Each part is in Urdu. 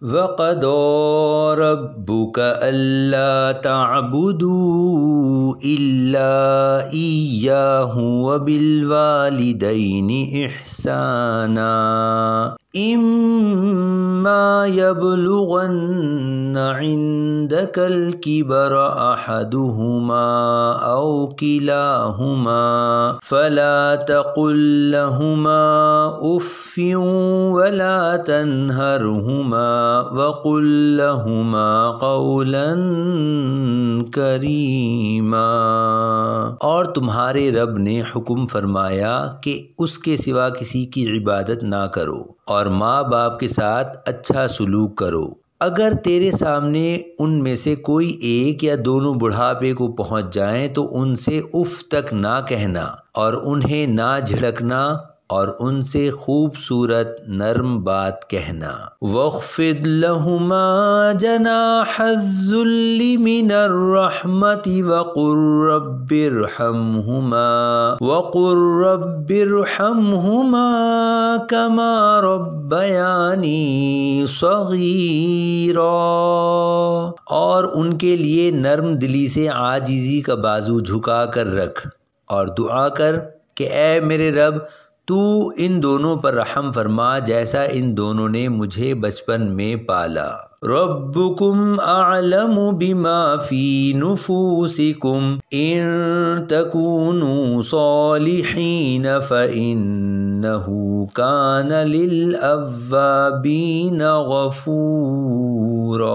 وَقَضَىٰ رَبُّكَ أَلَّا تَعْبُدُوا إِلَّا إِيَّاهُ وَبِالْوَالِدَيْنِ إِحْسَانًا إِمَّا يَبْلُغَنَّ عِندَكَ الْكِبَرَ أَحَدُهُمَا أَوْ كِلَاهُمَا فَلَا تَقُل لَّهُمَا أُفٍّ وَلَا تَنْهَرْهُمَا وَقُل لَّهُمَا قَوْلًا کریما۔ اور تمہارے رب نے حکم فرمایا کہ اس کے سوا کسی کی عبادت نہ کرو اور ماں باپ کے ساتھ اچھا سلوک کرو۔ اگر تیرے سامنے ان میں سے کوئی ایک یا دونوں بڑھاپے کو پہنچ جائیں تو ان سے اف تک نہ کہنا اور انہیں نہ جھڑکنا اور ان سے خوبصورت نرم بات کہنا۔ وَاخْفِضْ لَهُمَا جَنَاحَ الذُّلِّ مِنَ الرَّحْمَةِ وَقُل رَّبِّ ارْحَمْهُمَا كَمَا رَبَّيَانِي صَغِيرًا۔ اور ان کے لیے نرم دلی سے عاجزی کا بازو جھکا کر رکھ اور دعا کر کہ اے میرے رب تو ان دونوں پر رحم فرما جیسا ان دونوں نے مجھے بچپن میں پالا۔ ربکم اعلم بما فی نفوسکم ان تکونوا صالحین فانہ کان للاوابین غفورا۔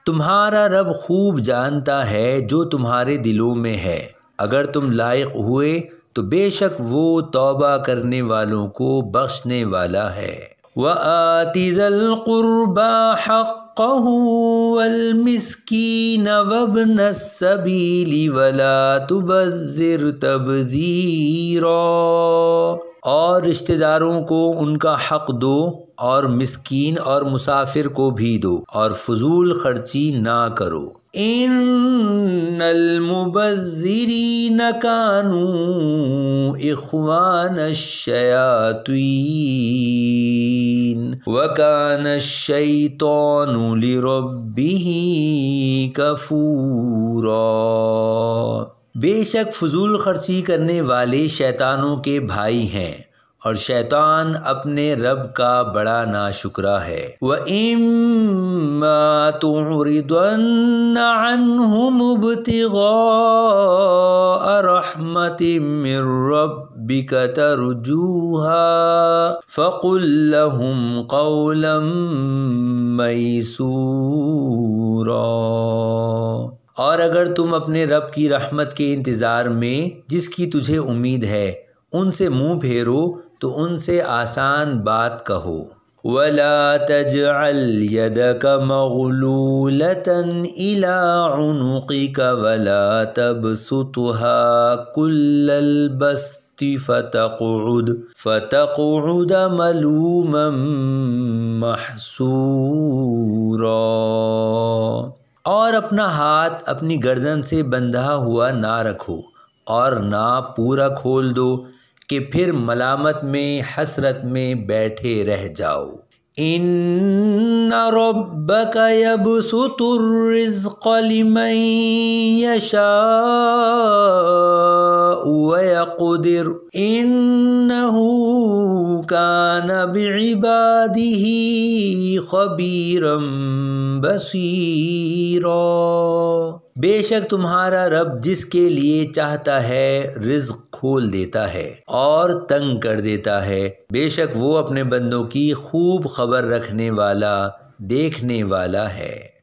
تمہارا رب خوب جانتا ہے جو تمہارے دلوں میں ہے، اگر تم لائق ہوئے تو بے شک وہ توبہ کرنے والوں کو بخشنے والا ہے۔ وَآتِ ذَا الْقُرْبَى حَقَّهُ وَالْمِسْكِينَ وَابْنَ السَّبِيلِ وَلَا تُبَذِّرْ تَبْذِيرًا۔ اور رشتہ داروں کو ان کا حق دو اور مسکین اور مسافر کو بھی دو اور فضول خرچی نہ کرو۔ ان المبذرین کانوا اخوان الشیاطین وکان الشیطان لربہ کفورا۔ بے شک فضول خرچی کرنے والے شیطانوں کے بھائی ہیں اور شیطان اپنے رب کا بڑا ناشکرا ہے۔ وَإِمَّا تُعْرِضَنَّ عَنْهُمُ ابْتِغَاءَ رَحْمَةٍ مِّن رَّبِّكَ تَرْجُوهَا فَقُل لَّهُمْ قَوْلًا مَّيْسُورًا۔ اور اگر تم اپنے رب کی رحمت کے انتظار میں جس کی تجھے امید ہے ان سے منہ پھیرو تو ان سے آسان بات کہو۔ وَلَا تَجْعَلْ يَدَكَ مَغْلُولَةً إِلَىٰ عُنُقِكَ وَلَا تَبْسُطْهَا كُلَّ الْبَسْطِ فَتَقْعُدَ مَلُومًا مَّحْسُورًا۔ اور اپنا ہاتھ اپنی گردن سے بندھا ہوا نہ رکھو اور نہ پورا کھول دو کہ پھر ملامت میں حسرت میں بیٹھے رہ جاؤ۔ ان ربک یبسط الرزق لمن یشاء ویقدر انہ کان بعبادہ خبیرا بصیرا۔ بے شک تمہارا رب جس کے لیے چاہتا ہے رزق کھول دیتا ہے اور تنگ کر دیتا ہے، بے شک وہ اپنے بندوں کی خوب خبر رکھنے والا دیکھنے والا ہے۔